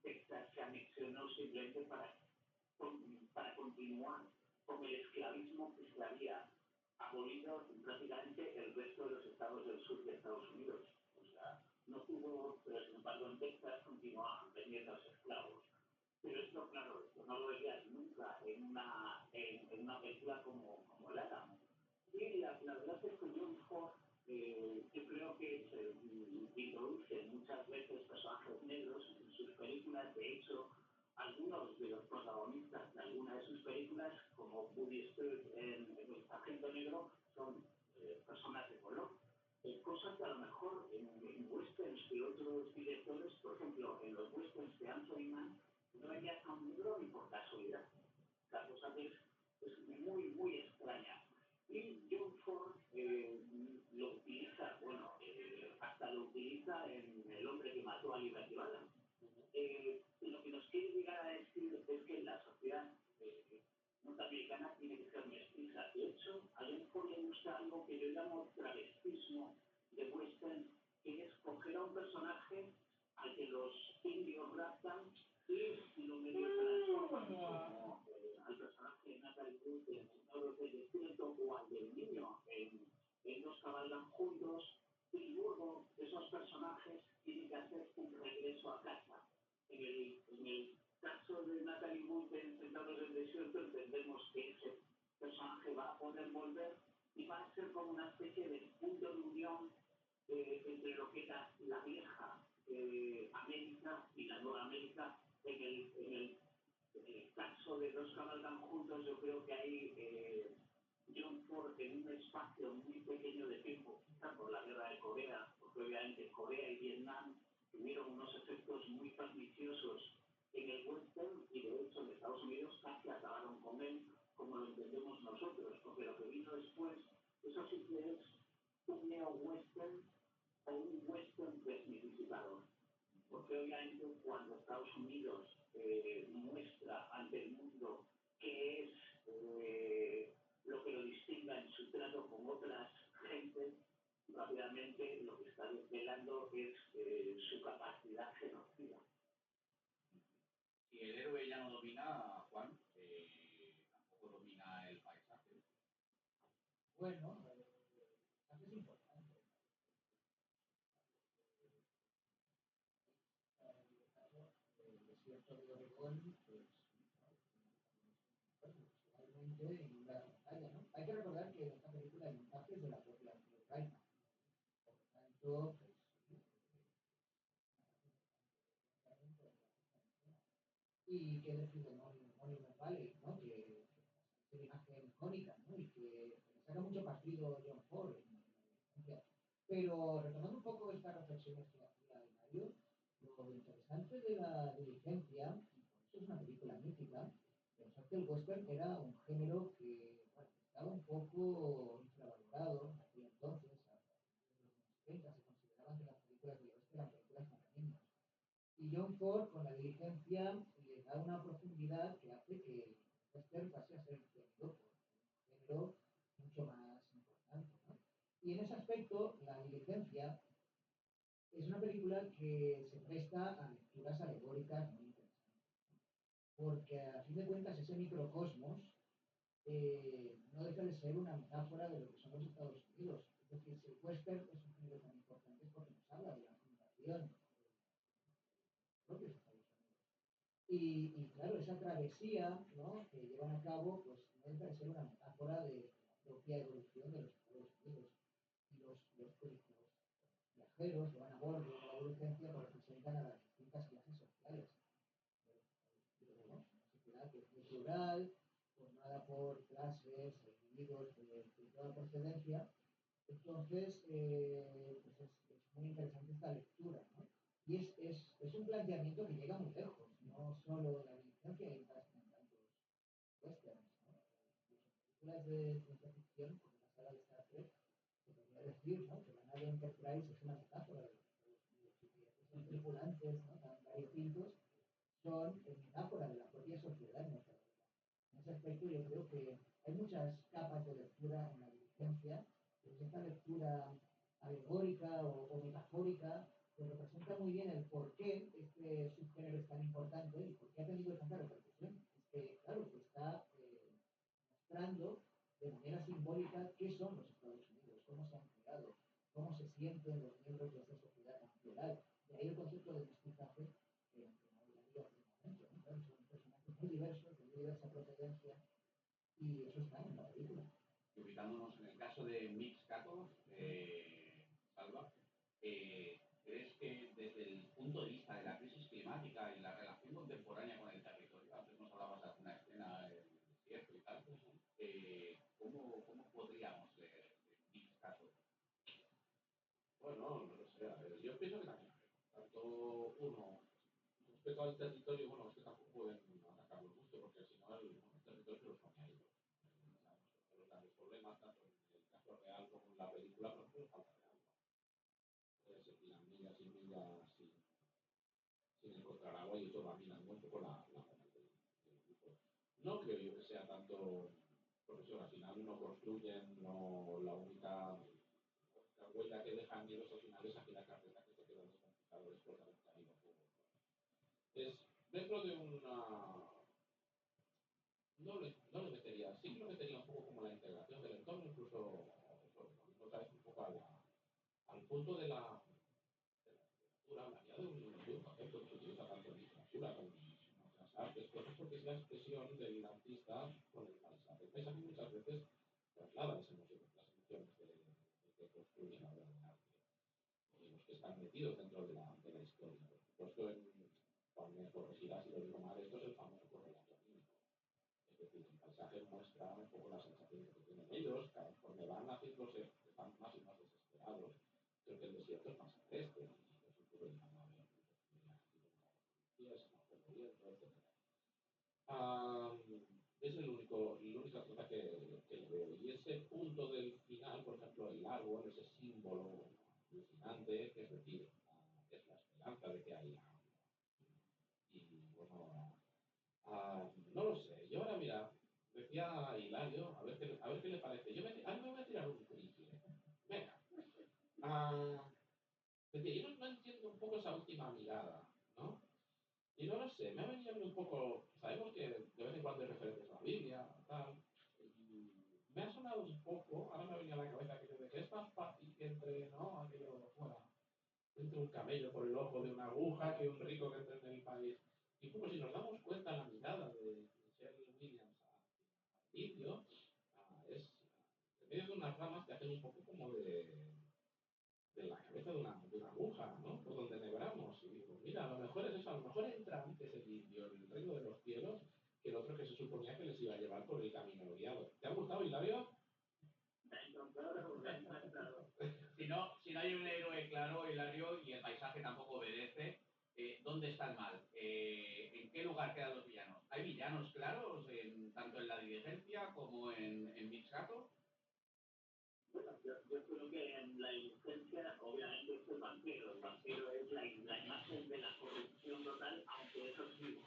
Texas se anexionó simplemente para continuar con el esclavismo que se había abolido prácticamente el resto de los estados del sur de Estados Unidos. O sea, no tuvo, pero sin embargo en Texas continuaban vendiendo esclavos. Pero esto, claro, esto no lo verías nunca en una película como El Álamo. Y la verdad es que John Ford, yo creo que se introduce muchas veces personajes negros en sus películas. De hecho, algunos de los protagonistas de algunas de sus películas, como Woody Stewart en El Sargento Negro, son personas de color. Cosas que a lo mejor en westerns de otros directores, por ejemplo, en los westerns de Anthony Mann, no verías a un negro ni por casualidad. La cosa que es muy, muy extraña. Y John Ford lo utiliza, bueno, hasta lo utiliza en El hombre que mató a Liberty Balance. Lo que nos quiere llegar a decir es que la sociedad norteamericana tiene que ser mestiza. De hecho, a John Ford le gusta algo que yo llamo travestismo de western, que es coger a un personaje al que los indios raptan y lo medio transforman como al personaje de Natalie Wood en Centauros del Desierto o al del niño en Dos cabalgan juntos, y luego esos personajes tienen que hacer un regreso a casa. En el caso de Natalie Wood en Centauros del Desierto entendemos que ese personaje va a poder volver y va a ser como una especie de punto de unión entre lo que era la vieja América y la nueva América. En el caso de Dos cabalgan juntos, yo creo que hay John Ford en un espacio muy pequeño de tiempo, quizá por la guerra de Corea, porque obviamente Corea y Vietnam tuvieron unos efectos muy perniciosos en el western. Estados Unidos casi acabaron con él como lo entendemos nosotros, porque lo que vino después, eso sí que es un neo-western o un western desmitificador. Porque obviamente cuando Estados Unidos muestra ante el mundo qué es lo que lo distinga en su trato con otras gentes, rápidamente lo que está desvelando es su capacidad genocida. Si el héroe ya no domina, Juan, tampoco domina el paisaje. Bueno, es importante. El desierto de Oregón, pues, realmente en una pantalla, ¿no? Hay que recordar que en esta película el impacto es de la propia Raima. Por lo tanto, pues, y qué decir de Monument Valley, ¿no? Que es una imagen icónica, ¿no? Y que saca mucho partido John Ford pero retomando un poco estas reflexiones que hacía Mario, lo interesante de la diligencia, y por eso es una película mítica, pensar que el western era un género que bueno, estaba un poco infravalorado en aquel entonces, a los 30 se consideraban que las películas del oeste eran películas para niños. Y John Ford, con la diligencia, le da una profundidad que hace que el western pase a ser tenido por un género mucho más importante, ¿no? Y en ese aspecto, La Diligencia es una película que se presta a lecturas alegóricas muy interesantes, porque a fin de cuentas ese microcosmos no deja de ser una metáfora de lo que son los Estados Unidos. Es decir, si el western es un género tan importante es porque nos habla de la fundación de los propios Estados Unidos. Y claro, esa travesía, ¿no?, que llevan a cabo, pues no deja de ser una metáfora de la propia evolución de los Estados Unidos. Y los viajeros que van a bordo de la diligencia pues representan a las distintas clases sociales. Una sociedad que es muy plural, formada por clases, individuos de toda procedencia. Entonces, pues es muy interesante esta lectura, ¿no? Y es un planteamiento que llega muy lejos, no solo la diligencia y tantos westerns, ¿no? Películas de ciencia ficción, como la saga de Star Trek, se podría decir, ¿no?, que la nave Enterprise es una metáfora de los Estados Unidos y que esos tripulantes, ¿no?, tan variopintos son metáfora de la propia sociedad norteamericana. En ese aspecto yo creo que hay muchas capas de lectura en la diligencia, pues esta lectura alegórica o metafórica que representa muy bien el por qué este subgénero es tan importante y por qué ha tenido tanta repercusión. Es que, claro, se está mostrando de manera simbólica qué son los Estados Unidos, cómo se han creado, cómo se sienten los miembros de esta sociedad tan plural. De ahí el concepto de mestizaje que no hablaría por un momento, ¿no? Claro, son personajes muy diversos, de muy diversa procedencia, y eso está en la película. Y ubicándonos en el caso de Mix Cato, Salva, ¿crees que desde el punto de vista de la crisis climática y la relación contemporánea con el territorio, antes nos hablabas de alguna escena en el desierto y tal, ¿cómo podríamos leer Mix Cato? Bueno, no lo sé, a ver, yo pienso que también, tanto uno, respecto al territorio, bueno, es que tampoco pueden atacarlo mucho, porque si no, el territorio los come a ellos. Sabemos los grandes problemas, tanto en el caso real como en la película, pero no falta de agua. Se tiran millas y millas sin encontrar agua y eso va minando un poco la moral del grupo. No creo yo que sea tanto, porque eso, al final no construyen, no, la única huella que dejan ellos al final es aquella carreta que se queda desconectada después de haber caído fuego. Es dentro de una. No lo metería, sí que lo metería un poco como la integración del entorno, incluso eso, otra vez un poco al punto de la literatura, hablaría de un concepto que se utiliza tanto en literatura como en otras artes, pues es porque es la expresión del artista con el paisaje. El paisaje muchas veces traslada las emociones que construye la obra de arte, los que están metidos dentro de la historia. Por supuesto, Juan me corregirá si lo digo mal, esto es el famoso correlato anímico. Es decir, el paisaje muestra un poco las sensaciones que tienen ellos, conforme van haciéndose, están más y más desesperados. Creo que el desierto es más agreste, y es un poco de la nave, se marcha por el viento, etc. Ah, es la única cosa que le veo. Y ese punto del final, por ejemplo, el árbol, ese símbolo alucinante, que es decir, es la esperanza de que haya. Y bueno, no lo sé. Yo ahora, mira, decía Hilario, a ver qué le parece. A mí me voy a tirar un triple. Venga. Ah, decía, yo no entiendo un poco esa última mirada, ¿no? Y no lo sé, me ha venido a mí un poco, sabemos que de vez en cuando hay referencias a la Biblia, tal, y me ha sonado un poco, ahora me ha venido a la cabeza aquello de que es más fácil que entre, ¿no? Aquello, fuera, entre un camello por el ojo de una aguja que un rico que entre en el país. Y un poco si nos damos cuenta la mirada de Michelle Williams al inicio, es en medio de unas ramas que hacen un poco como de la cabeza de una aguja, ¿no? Por donde nebramos. Y digo, mira, a lo mejor es eso, a lo mejor entra antes el indio en el reino de los cielos que el otro que se suponía que les iba a llevar por el camino guiado. ¿Te ha gustado, Hilario? Si no hay un héroe claro, Hilario, y el paisaje tampoco obedece, ¿dónde está el mal? ¿En qué lugar quedan los villanos? ¿Hay villanos claros tanto en la diligencia como en Mixcato? Bueno, yo creo que en la inocencia, obviamente, es el vampiro. El vampiro es la imagen de la corrupción total, aunque eso sí,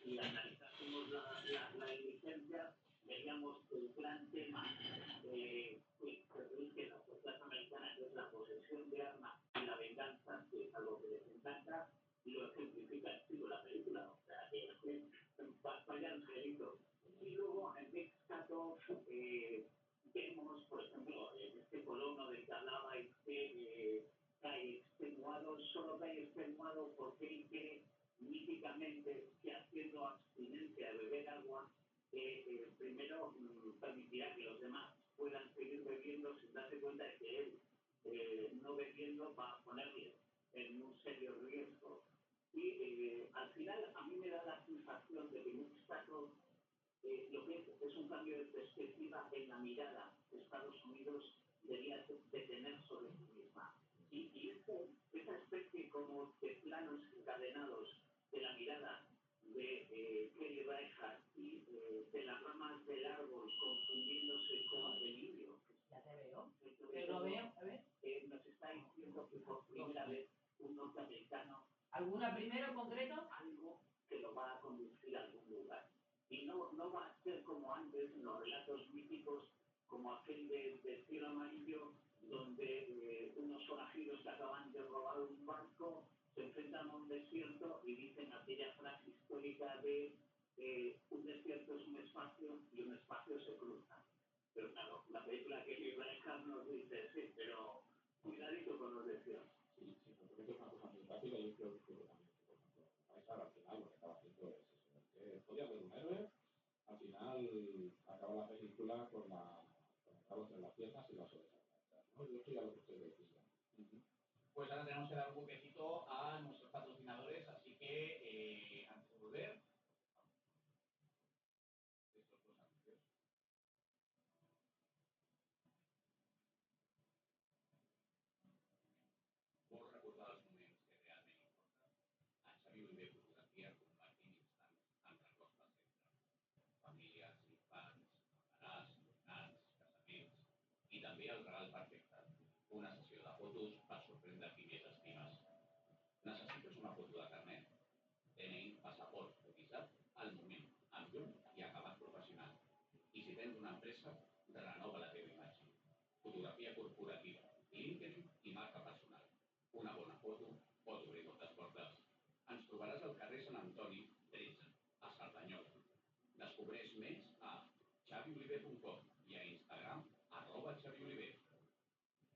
si analizásemos la inocencia, veríamos que el gran tema que rige la sociedad americana es la posesión de armas y la venganza, que es algo que les encanta, y lo ejemplifica el estilo de la película. O sea, vaya angelito. Y luego, en Texcato, vemos, por ejemplo, este colono del que hablabais que cae extenuado, solo cae extenuado porque él cree míticamente que haciendo abstinencia de beber agua, primero permitirá que los demás puedan seguir bebiendo sin darse cuenta de que él, no bebiendo, va a ponerle en un serio riesgo. Y al final a mí me da la sensación de que en muchos casos lo que es un cambio de perspectiva en la mirada que Estados Unidos debía de tener sobre sí misma. Y esa especie como de planos encadenados de la mirada de Kelly Reichardt y de las ramas del árbol confundiéndose con el indio. Ya te veo. Te lo veo, a ver. Nos está diciendo que por primera vez un norteamericano. ¿Alguna primero concreto? Algo que lo va a conducir a algún lugar. Y no va a ser como antes en los relatos míticos, como aquel del cielo amarillo, donde unos forajidos que acaban de robar un barco se enfrentan a un desierto y dicen aquella frase histórica de un desierto es un espacio y un espacio se cruza. Pero claro, la película que Reinhardt nos dice, sí, pero cuidadito con los desiertos. Sí, sí, porque es una cosa muy rápida y yo creo que también, por ejemplo, Faisal al final lo que acaba haciendo es eso, que podía haber un héroe, al final acaba la película con el rabo entre las piernas y las orejas, ¿no? Yo estoy a lo que usted decía. Pues ahora tenemos que dar un huequecito a nuestros patrocinadores, así que antes de volver, estos dos anuncios. Vos recordar els moments que realment importen. A Xavi Oliver Fotografia compartim instants amb les vostres centres. Famílies, infants, embaràs, nans, casaments i també el regal perfecte. Una sessió de fotos per sorprendre qui més estimes. Necessites una foto de carnet? DNI, passaport o visat? Al moment, amb llum i acabat professional. I si tens una empresa, renova la teva imatge. Fotografia corporativa, LinkedIn i marca personal. Una bona foto pot obrir moltes portes. Ens trobaràs al carrer Sant Antoni 13, a Cerdanyola. Descobreix més a xavioliver.com i a Instagram @xavioliver.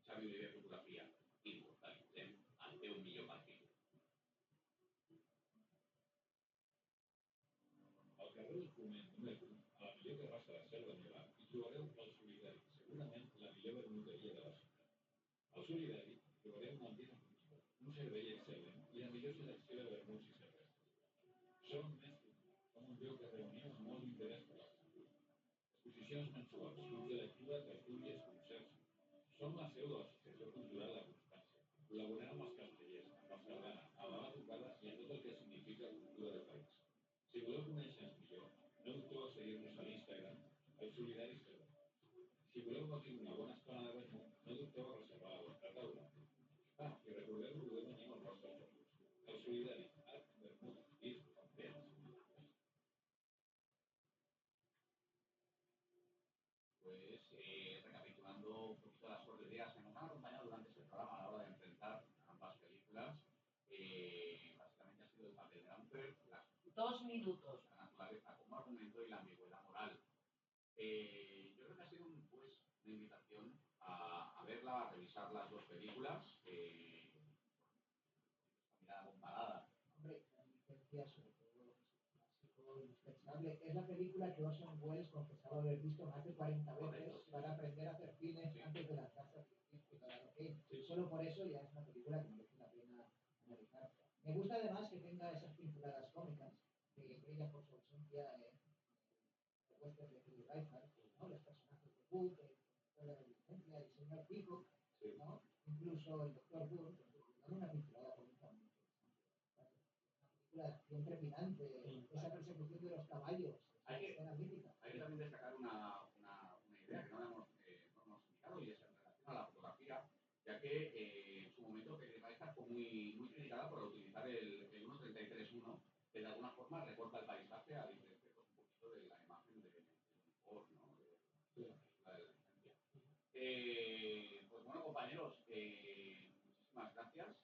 Xavi Oliver Fotografia. Immortalitzem el teu millor perfil. Al carrer del Foment, número 1, a la millor terrassa de Cerdanyola, hi trobareu el Solidari, segurament la millor vermuteria de la ciutat. Al Solidari trobareu un ambient acústic, un servei excel·lent i la millor selecció de vermuts i cerveses. Som més que som un lloc de reunió amb molt interès per la cultura. Exposicions mensuals, clubs de lectura, tertúlies, concerts. Som la seu de l'Associació Cultural La Constància. Col·laborem amb els castellers, amb la sardana, amb la batucada i amb tot el que significa cultura de país. Si voleu conèixer millor, solidari seu. Si voleu gaudir d'una bona estona de vermut, no dubteu a reservar la vostra taula. Ah, i recordeu que podeu venir amb els vostres socis. El solidari, art, vermut, disc, pets. Pues recapitulando un poquito las cuatro ideas que nos han acompañado durante este programa a la hora de enfrentar ambas películas, básicamente ha sido el papel de Amper, la 2 minutos. naturaleza como argumento y la ambigüedad moral. Yo creo que ha sido pues, una invitación a verla, a revisar las dos películas, esta mirada comparada. Hombre, la licencia, sobre todo, es un clásico indispensable. Es la película que Orson Welles confesaba haber visto más de 40 veces para aprender a hacer cine antes de lanzarse a dirigir Ciudadano Kane. Solo por eso ya es una película que merece la pena analizar. Me gusta además que tenga esas pinceladas cómicas que brilla por su ausencia en el western de Tilly Reichardt, ¿no? Los personajes de Wood, el de la licencia, el señor Pico, ¿no? Incluso el doctor Wood, dan una pincelada cómica muy interesante. Una película de acción trepidante, esa persecución de los caballos, esa escena mítica. Hay que también destacar una idea que no hemos indicado y es en relación a la fotografía, ya que en su momento Tilly Reichardt fue muy criticada por utilizar el 1.33.1, que de alguna forma recorta el paisaje a diferencia pues, un poquito de la imagen de Ford, ¿no? De la película de la licencia. Pues bueno, compañeros, muchísimas gracias.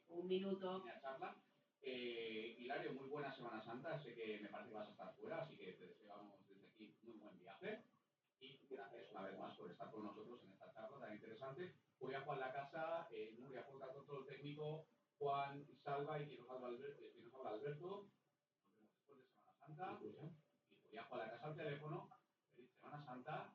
1 minuto. Charla. Hilario, muy buena Semana Santa. Sé que me parece que vas a estar fuera, así que te deseamos desde aquí muy buen viaje. Y gracias una vez más por estar con nosotros en esta charla tan interesante. Voy a Juan la Casa, Nuria Porta, control técnico, Juan y Salva y quien nos habla Alberto. Nos vemos después de Semana Santa. Y voy a Juan la Casa al teléfono. Feliz Semana Santa.